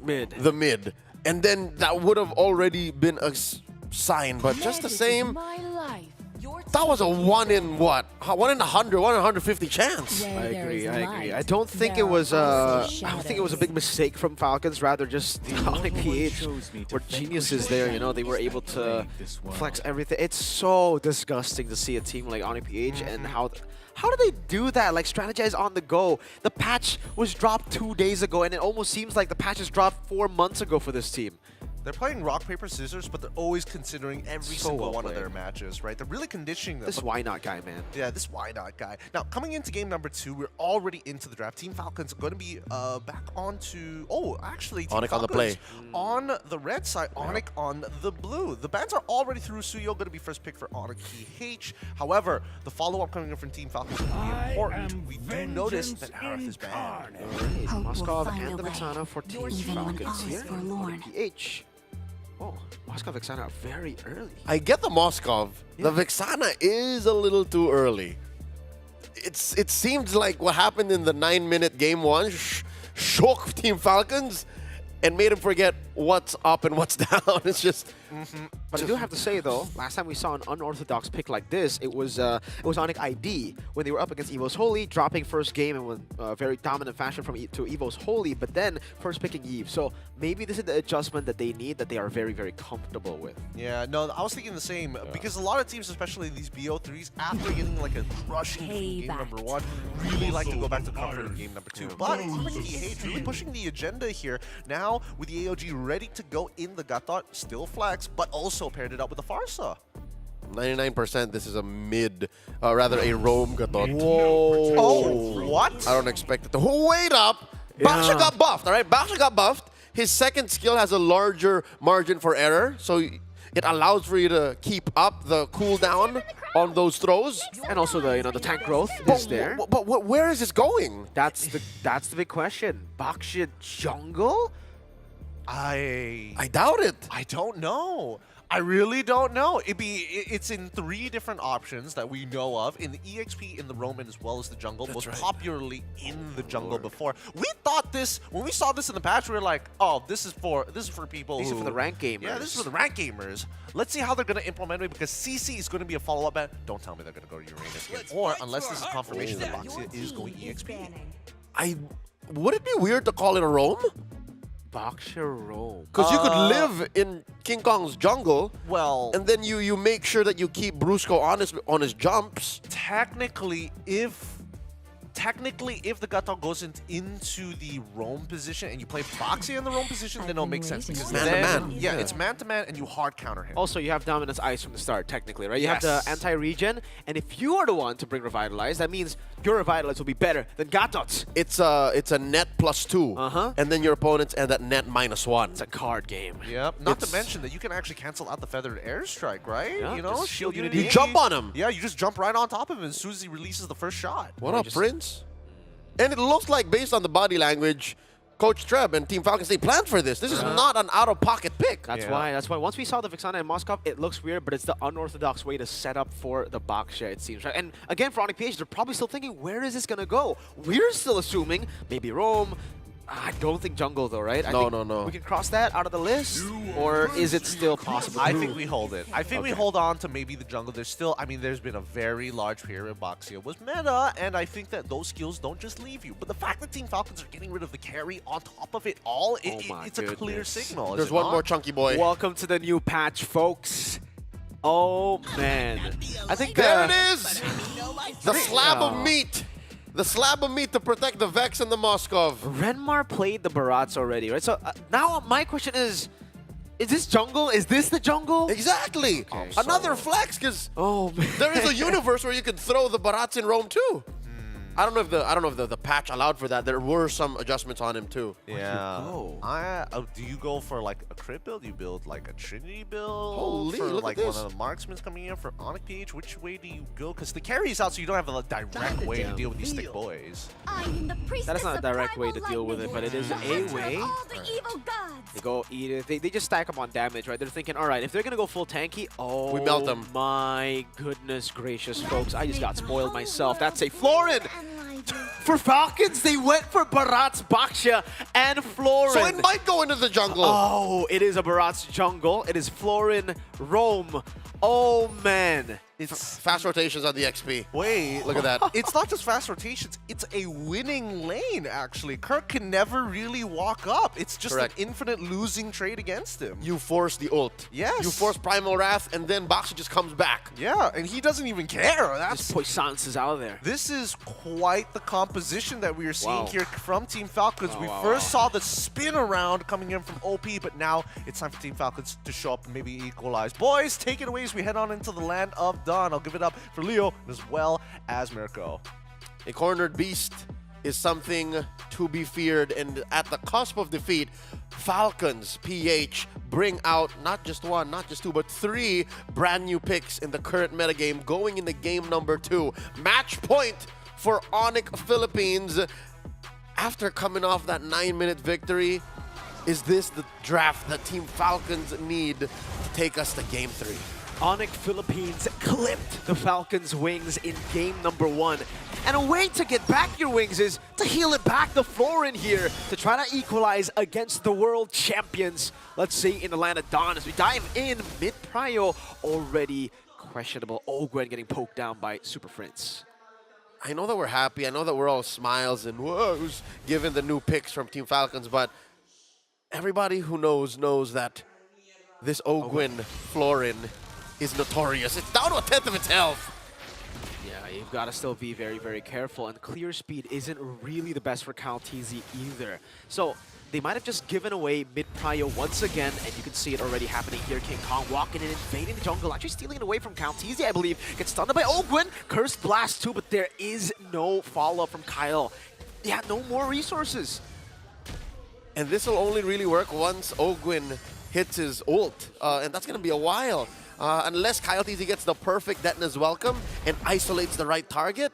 the mid. And then that would have already been a sign, but just the same, that was a 1 in what? 1 in 100, 1 in 150 chance. I agree. I don't think it was I don't think it was a big mistake from Falcons, rather just the Onyx PH were geniuses there, you know, they were able to flex everything. It's so disgusting to see a team like Onyx PH and how do they do that? Like, strategize on the go. The patch was dropped 2 days ago, and it almost seems like the patch was dropped 4 months ago for this team. They're playing rock, paper, scissors, but they're always considering every single one of their matches, right? They're really conditioning them. This why not guy, man. Yeah, this why not guy. Now, coming into game number 2, we're already into the draft. Team Falcons are going to be back onto... Oh, actually, Team Onyx Falcons on the play. On the red side, Onyx on the blue. The bans are already through. Suyo going to be first pick for Onyx PH. However, the follow-up coming in from Team Falcons will be important. We do notice that Aerith is banned. Moskov and the Vexana for Team Falcons here. PH. Oh, Moskov Vexana are very early. I get the Moskov. The Vexana is a little too early. It seems like what happened in the 9-minute game 1 shook Team Falcons and made him forget what's up and what's down. It's just... But I do have to say though, last time we saw an unorthodox pick like this, it was Onyx ID when they were up against Evo's Holy, dropping first game in very dominant fashion from to Evo's Holy, but then first picking Eve. So maybe this is the adjustment that they need, that they are very, very comfortable with. Yeah, no, I was thinking the same, because a lot of teams, especially these BO3s, after getting like a crushing game number 1, really like to go back to comfort in game number 2. But PH really pushing the agenda here. Now, with the AOG ready to go in the Gatot, still flex, but also paired it up with the Farsa. 99% this is a mid, rather a roam Gatot. Whoa. Oh, what? I don't expect it to. Wait up! Baksha got buffed, alright? Baksha got buffed. His second skill has a larger margin for error, so it allows for you to keep up the cooldown on those throws. And also the the tank growth is there. But where is this going? That's the big question. Baksha jungle? I doubt it. I don't know. I really don't know. It's in 3 different options that we know of, in the EXP, in the Roman, as well as the jungle. Most popularly in the jungle before. We thought this when we saw this in the patch. We were like, oh, this is for people. These are for the rank gamers. Yeah, this is for the rank gamers. Let's see how they're gonna implement it, because CC is gonna be a follow-up ban. Don't tell me they're gonna go to Uranus again, or unless this is confirmation that Boxia is going EXP. Would it be weird to call it a roam? Baksha roam. Because you could live in King Kong's jungle, and then you make sure that you keep Brusco on his jumps. Technically, if the Gato goes into the roam position and you play Boxy in the roam position, then it'll make sense. Because man-to-man. Yeah, it's man-to-man and you hard counter him. Also, you have Dominance Ice from the start, technically, right? You have the anti-regen, and if you are the one to bring Revitalize, that means your Revitalize will be better than Gatot's. It's a net +2, and then your opponents end at net -1. It's a card game. Yep. Not to mention that you can actually cancel out the Feathered Airstrike, right? Yeah, you know, shield Unity. You jump on him. Yeah, you just jump right on top of him as soon as he releases the first shot. What up, Prince? And it looks like, based on the body language, Coach Treb and Team Falcons, they planned for this. This is not an out-of-pocket pick. That's why once we saw the Vexana and Moskov, it looks weird, but it's the unorthodox way to set up for the Baksha, it seems, right? And again, for Onyx PH, they're probably still thinking, where is this going to go? We're still assuming maybe Rome. I don't think jungle, though, right? No. We can cross that out of the list, or is it still possible? I think we hold it. I think we hold on to maybe the jungle. There's still, I mean, there's been a very large period Boxia was meta, and I think that those skills don't just leave you. But the fact that Team Falcons are getting rid of the carry on top of it all, it's a clear signal. There's one more chunky boy. Welcome to the new patch, folks. Oh, man. I think there it is! The slab of meat! The slab of meat to protect the Vex and the Moskov. Renmar played the Barats already, right? So now my question is this jungle? Is this the jungle? Exactly. Another flex, because there is a universe where you can throw the Barats in Rome too. I don't know if the patch allowed for that. There were some adjustments on him too. Yeah. Do you go for like a crit build? Do you build like a Trinity build? Holy, for look like at this. one of the marksmen coming in for Onyx PH? Which way do you go? Because the carry is out, so you don't have a direct way to deal with these thick boys. That is not a direct way to deal with it, but it is a way. They go eat it. They just stack up on damage, right? They're thinking, all right, if they're gonna go full tanky, we melt them. My goodness gracious, folks! I just got spoiled myself. That's a Florin. For Falcons, they went for Barat's Baksha and Florin. So it might go into the jungle. Oh, it is a Barat's jungle. It is Florin Rome. Oh, man. It's Fast rotations on the XP. Wait, Look at that. It's not just fast rotations, it's a winning lane, actually. Kirk can never really walk up. It's just Correct. an infinite losing trade against him. You force the ult. Yes. You force Primal Wrath, and then Baksha just comes back. Yeah, and he doesn't even care. Just Poissons is out of there. This is quite the composition that we are seeing Wow. here from Team Falcons. Wow, We wow, first wow. saw the spin around coming in from OP, but now it's time for Team Falcons to show up and maybe equalize. Boys, take it away as we head on into the land of Dawn. I'll give it up for Leo as well as Mirko. A cornered beast is something to be feared, and at the cusp of defeat, Falcons PH bring out not just one, not just two, but three brand new picks in the current metagame going into game number 2. Match point for Onyx Philippines. After coming off that 9-minute victory, is this the draft that Team Falcons need to take us to game 3? Onyx Philippines clipped the Falcons' wings in game number 1. And a way to get back your wings is to heal it back to Florin here to try to equalize against the world champions. Let's see in the land of Dawn as we dive in mid-prio, already questionable. Ogwen getting poked down by Super Prince. I know that we're happy. I know that we're all smiles and whoas given the new picks from Team Falcons, but everybody who knows that this Ogwen Florin is notorious. It's down to a 10th of its health. Yeah, you've got to still be very, very careful. And clear speed isn't really the best for CalTZ either. So they might have just given away mid-prio once again, and you can see it already happening here. King Kong walking in, invading the jungle, actually stealing it away from CalTZ, I believe. Gets stunned by Ogwen. Cursed Blast too, but there is no follow-up from Kyle. Yeah, no more resources. And this will only really work once Ogwen hits his ult, and that's going to be a while. Unless CalTZ gets the perfect Detona's Welcome and isolates the right target,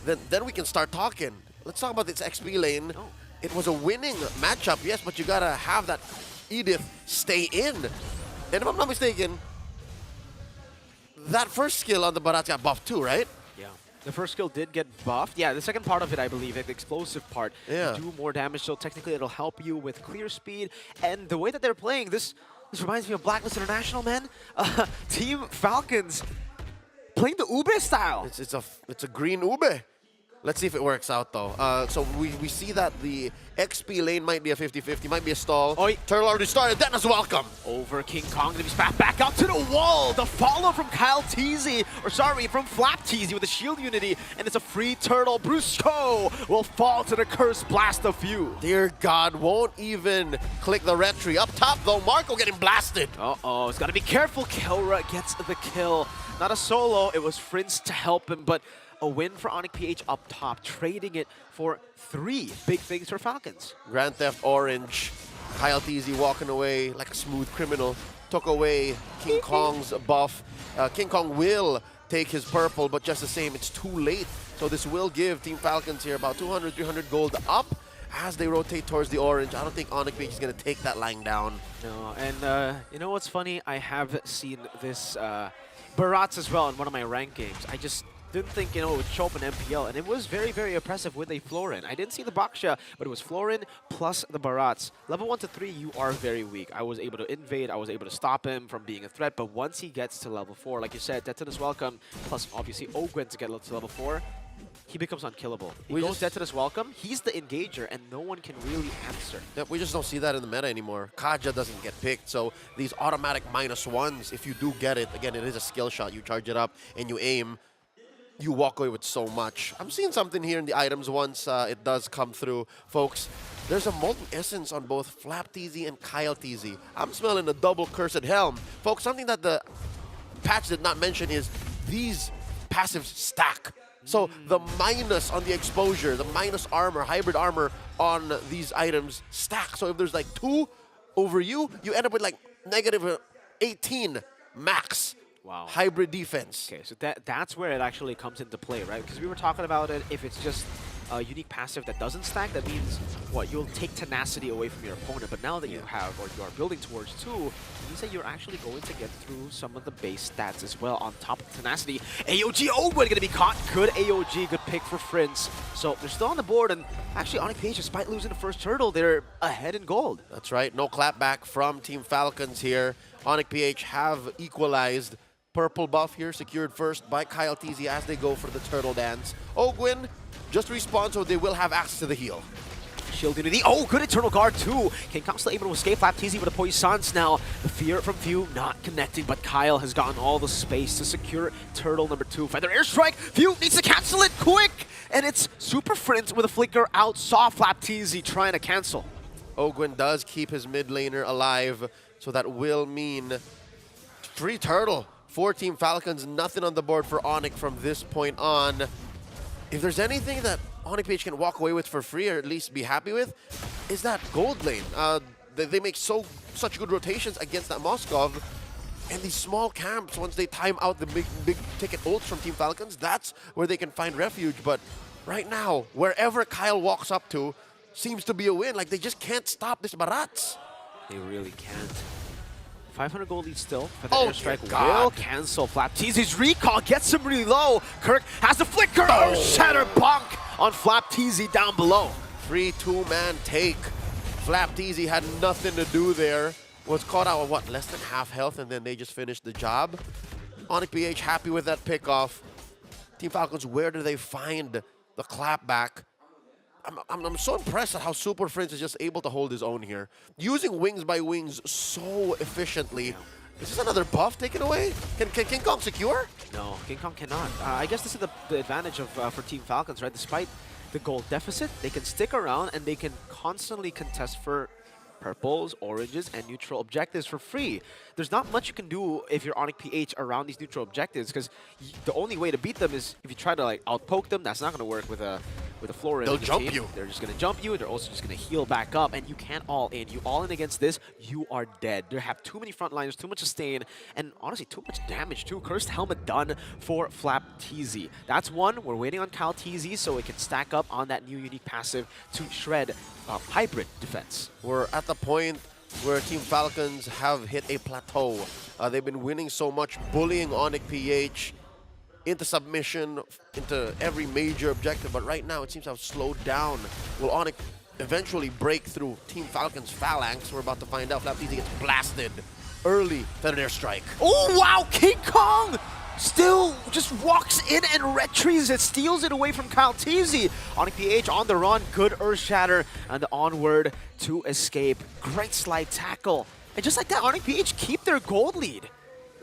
then we can start talking. Let's talk about this XP lane. Oh. It was a winning matchup, yes, but you got to have that Edith stay in. And if I'm not mistaken, that first skill on the Barat got buffed too, right? Yeah. The first skill did get buffed. Yeah, the second part of it, I believe, the explosive part, Yeah. do more damage, so technically it'll help you with clear speed. And the way that they're playing, this reminds me of Blacklist International, man. Team Falcons playing the Ube style. It's a green Ube. Let's see if it works out, though. So we see that the XP lane might be a 50-50, might be a stall. Oi. Turtle already started. Detona's Welcome. Over King Kong, gonna be spat back up to the wall. The follow from Kyle Teasy, or sorry, from Flap Teasy with the shield unity, and it's a free turtle. Brusco will fall to the Cursed Blast of few. Dear God, won't even click the retry. Up top, though, Marco getting blasted. Uh-oh, it's gotta be careful. Kelra gets the kill. Not a solo, it was Prince to help him, but a win for Onyx PH up top, trading it for 3 big things for Falcons. Grand Theft Orange. Kyle TZ walking away like a smooth criminal. Took away King Kong's buff. King Kong will take his purple, but just the same, it's too late. So this will give Team Falcons here about 200, 300 gold up as they rotate towards the orange. I don't think Onyx PH is going to take that lying down. No, and you know what's funny? I have seen this Barats as well in one of my ranked games. I just didn't think, it would show up in MPL, and it was very, very impressive with a Florin. I didn't see the Baksha, but it was Florin plus the Barats. Level 1 to 3, you are very weak. I was able to invade, I was able to stop him from being a threat, but once he gets to level 4, like you said, Detona's Welcome, plus obviously Ogwen to get to level 4, he becomes unkillable. He goes Detona's Welcome, he's the engager, and no one can really answer. Yep, we just don't see that in the meta anymore. Kaja doesn't get picked, so these automatic -1s, if you do get it, again, it is a skill shot. You charge it up and you aim. You walk away with so much. I'm seeing something here in the items once it does come through. Folks, there's a Molten Essence on both Flap TZ and Kyle TZ. I'm smelling a double Cursed Helm. Folks, something that the patch did not mention is these passives stack. So the minus on the exposure, the minus armor, hybrid armor on these items stack. So if there's like 2 over you, you end up with like -18 max. Wow. Hybrid defense. Okay, so that's where it actually comes into play, right? Because we were talking about it, if it's just unique passive that doesn't stack, that means, what, you'll take tenacity away from your opponent. But now that you have, or you are building towards 2, it means that you're actually going to get through some of the base stats as well on top of tenacity. AOG, oh, we're gonna be caught. Good AOG, good pick for Prince. So they're still on the board, and actually Onyx PH, despite losing the first turtle, they're ahead in gold. That's right, no clapback from Team Falcons here. Onyx PH have equalized. Purple buff here secured first by Kyle TZ as they go for the turtle dance. Ogwin just respawn, so they will have access to the heal. Shield unity. Oh, good Eternal Guard too. King Kong still able to escape. FlapTZ with a Poisons now. The fear from Few not connecting, but Kyle has gotten all the space to secure turtle number 2. Feather Airstrike. Few needs to cancel it quick. And it's Super Prince with a flicker out. Saw FlapTZ trying to cancel. Ogwin does keep his mid laner alive, so that will mean 3 turtle for Team Falcons. Nothing on the board for Onyx from this point on. If there's anything that Onyx PH can walk away with for free, or at least be happy with, is that gold lane. They make such good rotations against that Moskov, and these small camps, once they time out the big ticket ults from Team Falcons, that's where they can find refuge. But right now, wherever Kyle walks up to seems to be a win. Like, they just can't stop this Barats. They really can't. 500 gold lead still. Oh, Airstrike God. will cancel. FlapTZ's recall gets him really low. Kirk has the flicker. Oh, shatter bonk on FlapTZ down below. 3 2-man take. FlapTZ had nothing to do there. Was caught out of what, less than half health, and then they just finished the job. Onyx PH happy with that pickoff. Team Falcons, where do they find the clapback? I'm so impressed at how Super Prince is just able to hold his own here. Using wings by wings so efficiently. Is this another buff taken away? Can King Kong secure? No, King Kong cannot. I guess this is the advantage of for Team Falcons, right? Despite the gold deficit, they can stick around and they can constantly contest for purples, oranges, and neutral objectives for free. There's not much you can do if you're Onyx PH around these neutral objectives, because the only way to beat them is if you try to like outpoke them. That's not going to work with a floor. They'll jump you. They're just going to jump you, and they're also just going to heal back up, and you can't all in. You all in against this, you are dead. They have too many frontliners, too much sustain, and honestly, too much damage too. Cursed Helmet done for FlapTZ. That's one. We're waiting on Kyle TZ so it can stack up on that new unique passive to shred hybrid defense. We're at the point where Team Falcons have hit a plateau. They've been winning so much, bullying Onyx PH into submission, into every major objective, but right now it seems to have slowed down. Will Onyx eventually break through Team Falcons' phalanx? We're about to find out. FlapTZ gets blasted early. Feather Airstrike. Oh, wow! King Kong still just walks in and retrieves it, steals it away from Kyle TZ. Onyx PH on the run, good Earth Shatter, and onward to escape. Great slide tackle. And just like that, Onyx PH keep their gold lead.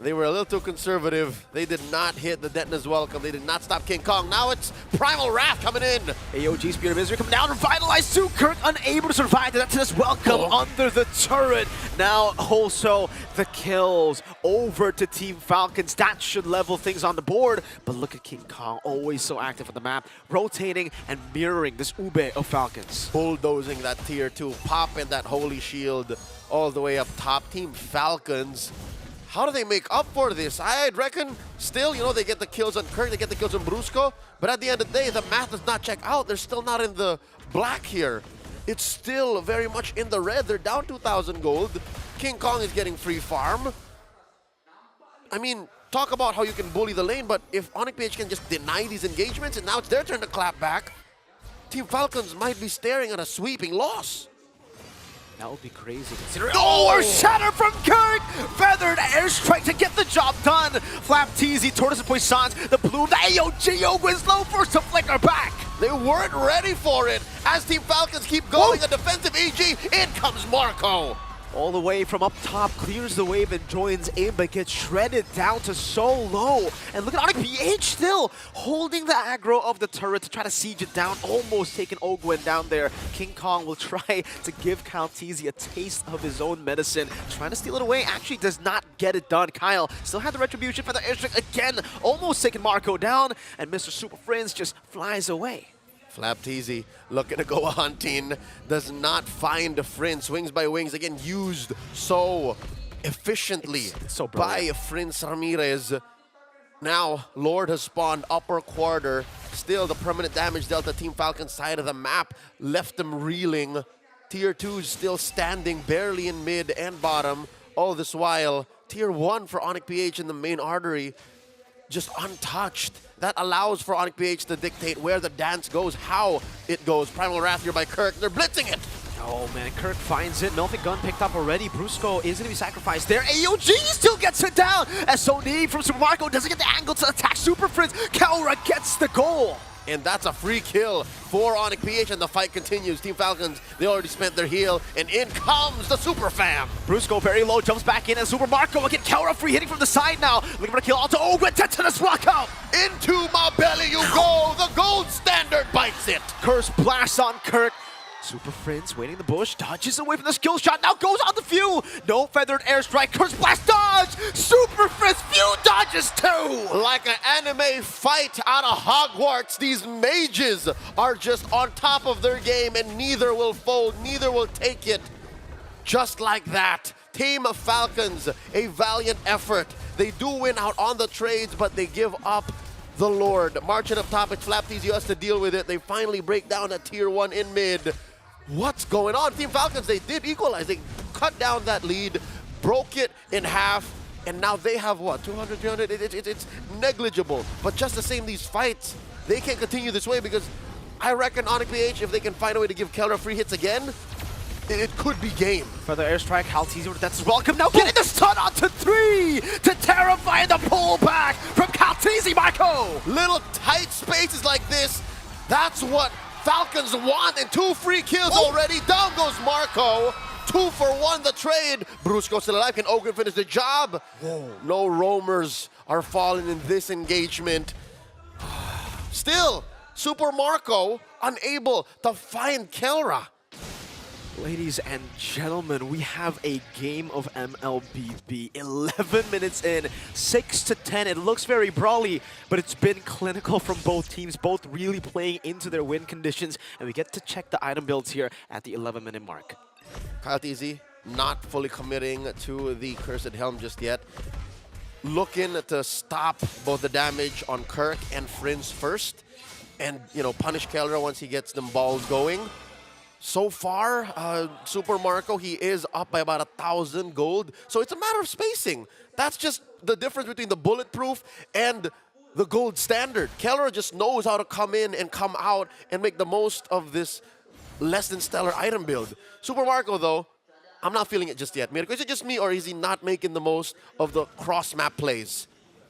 They were a little too conservative. They did not hit the Detona's welcome. They did not stop King Kong. Now it's Primal Wrath coming in. AOG Spirit of Misery coming down, revitalized too. Kirk unable to survive the Detona's welcome under the turret. Now also the kills over to Team Falcons. That should level things on the board. But look at King Kong, always so active on the map, rotating and mirroring this Ube of Falcons. Bulldozing that tier 2, popping that Holy Shield all the way up top. Team Falcons, how do they make up for this? I'd reckon still, you know, they get the kills on Kirk, they get the kills on Brusco, but at the end of the day, the math does not check out. They're still not in the black here. It's still very much in the red. They're down 2,000 gold. King Kong is getting free farm. I mean, talk about how you can bully the lane, but if Onyx PH can just deny these engagements and now it's their turn to clap back, Team Falcons might be staring at a sweeping loss. That would be crazy considering. Oh, or shatter from Kirk! Feathered Airstrike to get the job done. FlapTZ, Tortoise and Poissons, the Bloom, the AOG wins low first to flicker back. They weren't ready for it. As Team Falcons keep going, a defensive EG, in comes Marco. All the way from up top, clears the wave and joins in, but gets shredded down to so low. And look at Onyx PH still holding the aggro of the turret to try to siege it down, almost taking Ogwin down there. King Kong will try to give Kyle TZ a taste of his own medicine, trying to steal it away, actually does not get it done. Kyle still had the retribution for the airstrike again, almost taking Marco down, and Mr. Super Friends just flies away. FlapTZ looking to go hunting, does not find a friend. Swings by wings, again used so efficiently so by Prince Ramirez. Now, Lord has spawned upper quarter. Still, the permanent damage dealt the Team Falcon side of the map left them reeling. Tier 2 is still standing barely in mid and bottom. All this while, Tier 1 for Onyx PH in the main artery just untouched. That allows for Onyx PH to dictate where the dance goes, how it goes. Primal Wrath here by Kirk. They're blitzing it. Oh man, Kirk finds it. Melting Gun picked up already. Brusco is going to be sacrificed there. AOG still gets it down. SOD from Super Marco doesn't get the angle to attack Super Prince. Kaura gets the goal. And that's a free kill for Onyx PH, and the fight continues. Team Falcons, they already spent their heal, and in comes the Super Fam. Brusco very low, jumps back in, and Super Marco again. Kaura free hitting from the side now. Looking for a kill onto Ogwen. Tetanus rock out. Into my belly you go. The gold standard bites it. Curse blast on Kirk. Super Prince waiting in the bush, dodges away from the skill shot, now goes on the few. No feathered airstrike, Curse blast dodge. Super Prince few dodges too. Like an anime fight out of Hogwarts, these mages are just on top of their game, and neither will fold, neither will take it. Just like that. Team Falcons, a valiant effort. They do win out on the trades, but they give up the Lord. Marching up top, it's FlapTZ has to deal with it. They finally break down at Tier 1 in mid. What's going on? Team Falcons, they did equalize. They cut down that lead, broke it in half, and now they have what, 200, 300? It's negligible. But just the same, these fights, they can't continue this way because I reckon Onyx PH, if they can find a way to give Keller free hits again, it could be game. Further airstrike, FlapTZ, that's welcome. Now getting the stun onto 3 to terrify the pullback from FlapTZ, Marco. Little tight spaces like this, that's what Falcons want, and 2 free kills already. Down goes Marco. 2 for 1 the trade. Brusco still alive. Can Ogren finish the job? No roamers are falling in this engagement. Still, Super Marco unable to find Kelra. Ladies and gentlemen, we have a game of MLBB. 11 minutes in, 6-10. It looks very brawly, but it's been clinical from both teams, both really playing into their win conditions. And we get to check the item builds here at the 11-minute mark. FlapTZ not fully committing to the Cursed Helm just yet. Looking to stop both the damage on Kirk and Frinz first. And, you know, punish Kelra once he gets them balls going. So far, Super Marco, he is up by about 1,000 gold. So it's a matter of spacing. That's just the difference between the bulletproof and the gold standard. Keller just knows how to come in and come out and make the most of this less than stellar item build. Super Marco, though, I'm not feeling it just yet. Mirko, is it just me, or is he not making the most of the cross-map plays?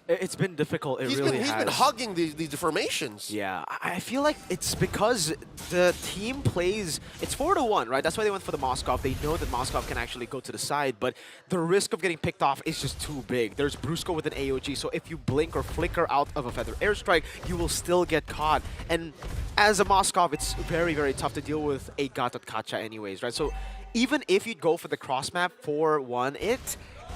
It's been difficult, He's been hugging these formations. Yeah, I feel like it's because the team plays, it's 4-1, right? That's why they went for the Moskov. They know that Moskov can actually go to the side, but the risk of getting picked off is just too big. There's Brusco with an AOG, so if you blink or flicker out of a feather airstrike, you will still get caught. And as a Moskov, it's very, very tough to deal with a Gatot Kacha anyways, right? So even if you'd go for the cross map 4-1,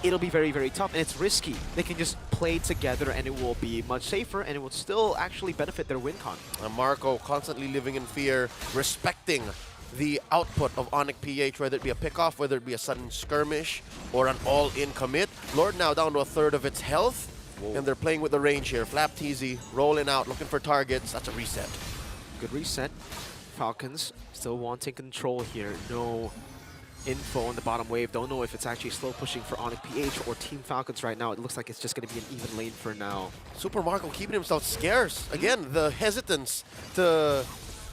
it'll be very, very tough, and it's risky. They can just play together, and it will be much safer, and it will still actually benefit their win con. Marco constantly living in fear, respecting the output of Onyx PH, whether it be a pickoff, whether it be a sudden skirmish, or an all-in commit. Lord now down to 1/3 of its health, and they're playing with the range here. FlapTZ rolling out, looking for targets. That's a reset. Good reset. Falcons still wanting control here. No info on the bottom wave. Don't know if it's actually slow pushing for Onyx PH or Team Falcons right now. It looks like it's just going to be an even lane for now. Super Marco keeping himself scarce. Again, the hesitance to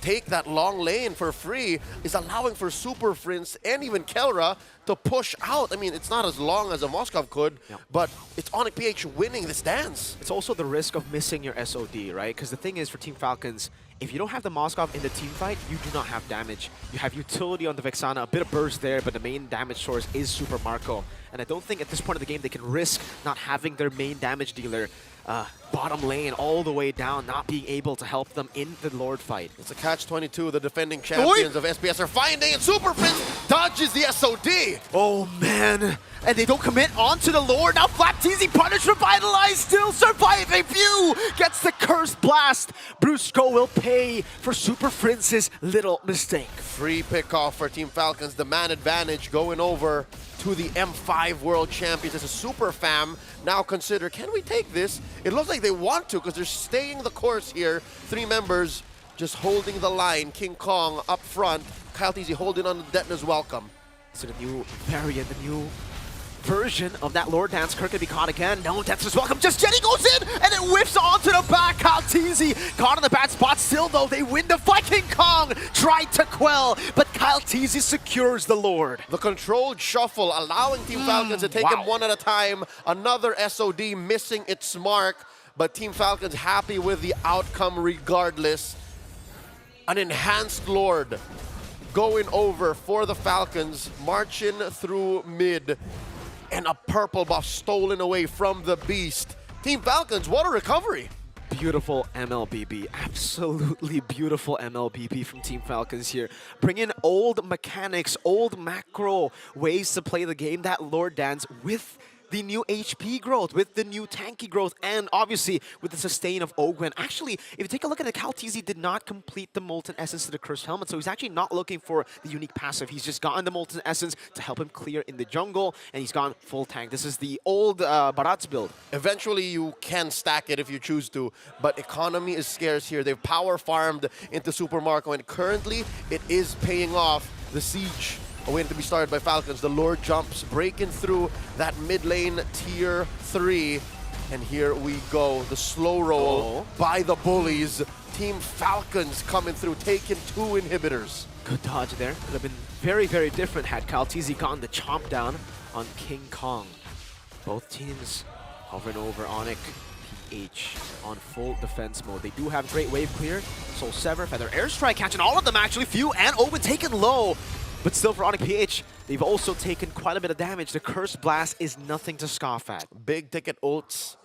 take that long lane for free is allowing for Super Prince and even Kelra to push out. I mean, it's not as long as a Moskov could, but it's Onyx PH winning this dance. It's also the risk of missing your SOD, right? Because the thing is, for Team Falcons, if you don't have the Moskov in the team fight, you do not have damage. You have utility on the Vexana, a bit of burst there, but the main damage source is Super Marco. And I don't think at this point of the game they can risk not having their main damage dealer bottom lane all the way down, not being able to help them in the Lord fight. It's a catch-22. The defending champions of SPS are finding, and Super Prince dodges the SOD. Oh, man. And they don't commit onto the Lord. Now FlapTZ punish, revitalize, still surviving. View gets the Curse Blast. Brusco will pay for Super Prince's little mistake. Free pickoff for Team Falcons. The man advantage going over to the M5 World Champions as a super fam now consider, can we take this? It looks like they want to because they're staying the course here. 3 members just holding the line. King Kong up front. Kyle TZ holding on to Detna's welcome. So the new variant, the new version of that Lord Dance. Kirk can be caught again. No, Detna's welcome. Just Jenny goes in and it whips onto the back. Kyle TZ caught in the bad spot. Still though, they win the fight. King Kong tried to quell, but Kyle TZ secures the Lord. The controlled shuffle allowing Team Falcons to take him one at a time. Another SOD missing its mark, but Team Falcons happy with the outcome regardless. An enhanced Lord going over for the Falcons, marching through mid, and a purple buff stolen away from the Beast. Team Falcons, what a recovery! Beautiful MLBB, absolutely beautiful MLBB from Team Falcons here. Bring in old mechanics, old macro ways to play the game, that Lord Dance with the new HP growth, with the new tanky growth, and obviously with the sustain of Ogwen. Actually, if you take a look at it, Kyle TZ did not complete the Molten Essence to the Cursed Helmet, so he's actually not looking for the unique passive. He's just gotten the Molten Essence to help him clear in the jungle, and he's gone full tank. This is the old Barat's build. Eventually, you can stack it if you choose to, but economy is scarce here. They've power farmed into Super Marco, and currently, it is paying off. The siege waiting to be started by Falcons. The Lord jumps, breaking through that mid lane tier 3. And here we go. The slow roll by the bullies. Team Falcons coming through, taking 2 inhibitors. Good dodge there. Could have been very, very different had Kyle TZ gotten the chomp down on King Kong. Both teams hovering over Onyx PH on full defense mode. They do have great wave clear. Soul Sever, Feather Airstrike catching all of them actually. Few and Owen taken low. But still for Onyx PH, they've also taken quite a bit of damage. The Curse Blast is nothing to scoff at. Big ticket ults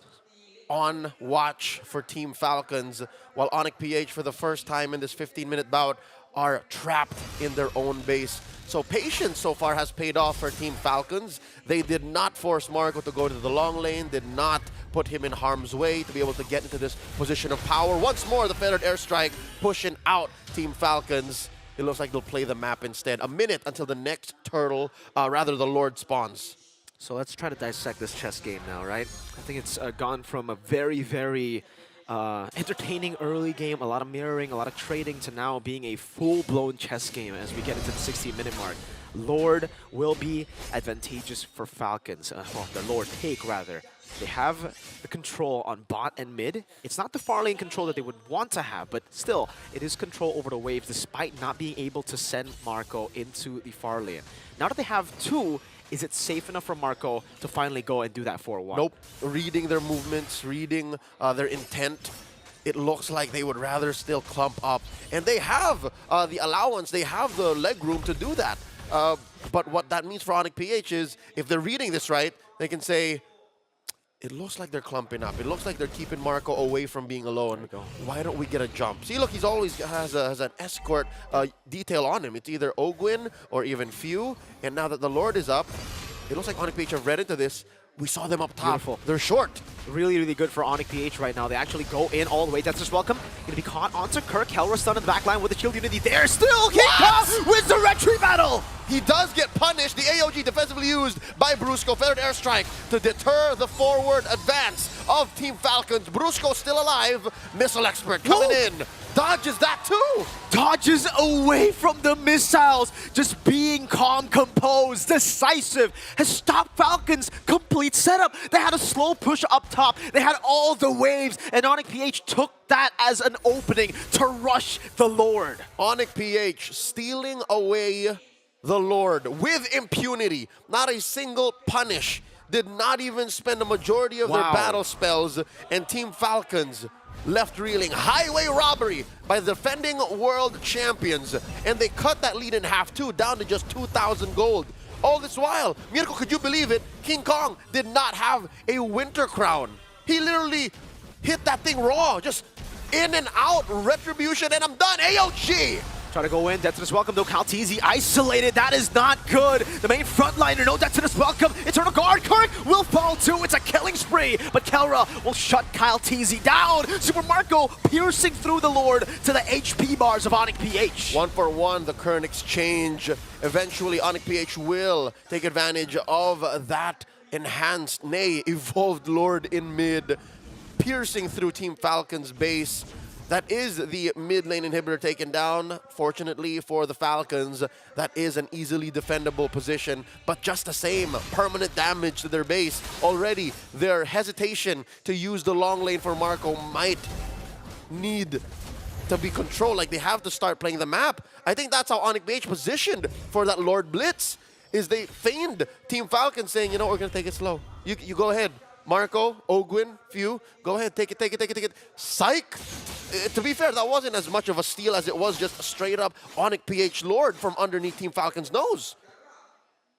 on watch for Team Falcons, while Onyx PH for the first time in this 15-minute bout are trapped in their own base. So patience so far has paid off for Team Falcons. They did not force Marco to go to the long lane, did not put him in harm's way to be able to get into this position of power. Once more, the Feathered Airstrike pushing out Team Falcons. It looks like they'll play the map instead. A minute until the next turtle, rather the Lord spawns. So let's try to dissect this chess game now, right? I think it's gone from a very, very entertaining early game, a lot of mirroring, a lot of trading, to now being a full-blown chess game as we get into the 16-minute mark. Lord will be advantageous for Falcons. Well, the Lord take, rather. They have the control on bot and mid. It's not the far lane control that they would want to have, but still, it is control over the waves despite not being able to send Marco into the far lane. Now that they have 2, is it safe enough for Marco to finally go and do that 4-1? Nope. Reading their movements, reading their intent, it looks like they would rather still clump up. And they have the allowance, they have the leg room to do that. But what that means for Onyx PH is, if they're reading this right, they can say, it looks like they're clumping up. It looks like they're keeping Marco away from being alone. Why don't we get a jump? See, look, he's always has an escort detail on him. It's either Ogwen or even Few. And now that the Lord is up, it looks like Onyx PH have read into this. We saw them up top. Beautiful. They're short. Really, really good for Onyx PH right now. They actually go in all the way. That's just welcome. Going to be caught onto Kirk. Hellra stun in the back line with the shield unity there. Still, King Kong wins the retreat battle. He does get punished. The AOG defensively used by Brusco. Feathered Airstrike to deter the forward advance of Team Falcons. Brusco still alive. Missile Expert coming in. Dodges that too. Dodges away from the missiles. Just being calm, composed, decisive has stopped Falcons' complete setup. They had a slow push up top. They had all the waves, and Onyx PH took that as an opening to rush the Lord. Onyx PH stealing away the Lord with impunity. Not a single punish. Did not even spend the majority of their battle spells. And Team Falcons left reeling. Highway robbery by the defending world champions. And they cut that lead in half too, down to just 2,000 gold. All this while, Mirko, could you believe it? King Kong did not have a winter crown. He literally hit that thing raw. Just in and out, retribution, and I'm done. AOG Try to go in, Detonus welcome, though Kaltizi isolated, that is not good. The main frontliner, no Detonus welcome, Eternal Guard, Kirk will fall too, it's a killing spree, but Kelra will shut Kaltizi down. Super Marco piercing through the Lord to the HP bars of Onyx PH. 1-for-1, the current exchange. Eventually, Onyx PH will take advantage of that enhanced, nay, evolved Lord in mid, piercing through Team Falcon's base. That is the mid lane inhibitor taken down. Fortunately for the Falcons, that is an easily defendable position, but just the same, permanent damage to their base. Already, their hesitation to use the long lane for Marco might need to be controlled. Like, they have to start playing the map. I think that's how Onyx BH positioned for that Lord Blitz, is they feigned Team Falcon saying, you know, we're going to take it slow. You go ahead. Marco, Ogwin, Few, go ahead, take it. Psych! To be fair, that wasn't as much of a steal as it was just a straight up Onyx PH Lord from underneath Team Falcon's nose.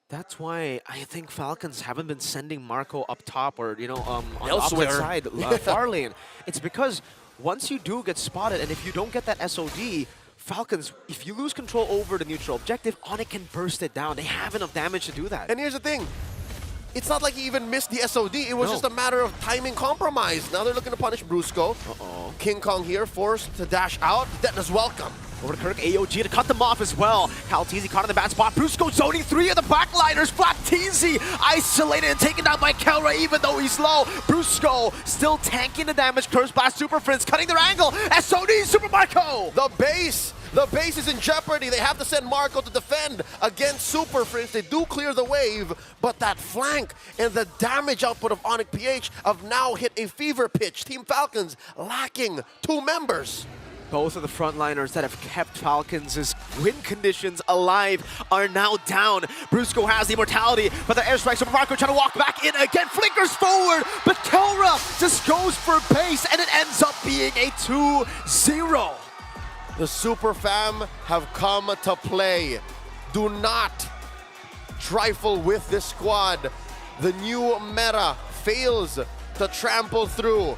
That's why I think Falcons haven't been sending Marco up top or, you know, on the Elsewhere. opposite side, far lane. It's because once you do get spotted and if you don't get that SOD, Falcons, if you lose control over the neutral objective, Onyx can burst it down. They have enough damage to do that. And here's the thing. It's not like he even missed the SOD. It was just a matter of timing compromise. Now they're looking to punish Brusco. King Kong here, forced to dash out. Detonus welcome. Over to Kirk, AOG to cut them off as well. Kaltizi caught in the bad spot. Brusco zoning 3 of the backliners. Flapteezy isolated and taken down by Kelra even though he's low. Brusco still tanking the damage. Curse Blast, Super Prince cutting their angle. SOD, Super Marco! The base is in jeopardy. They have to send Marco to defend against Super Prince. They do clear the wave, but that flank and the damage output of Onyx PH have now hit a fever pitch. Team Falcons lacking 2 members. Both of the frontliners that have kept Falcons' win conditions alive are now down. Brusco has the immortality, but the airstrike, Super Marco trying to walk back in again, flickers forward, but Kelra just goes for base, and it ends up being a 2-0. The Super Fam have come to play. Do not trifle with this squad. The new meta fails to trample through.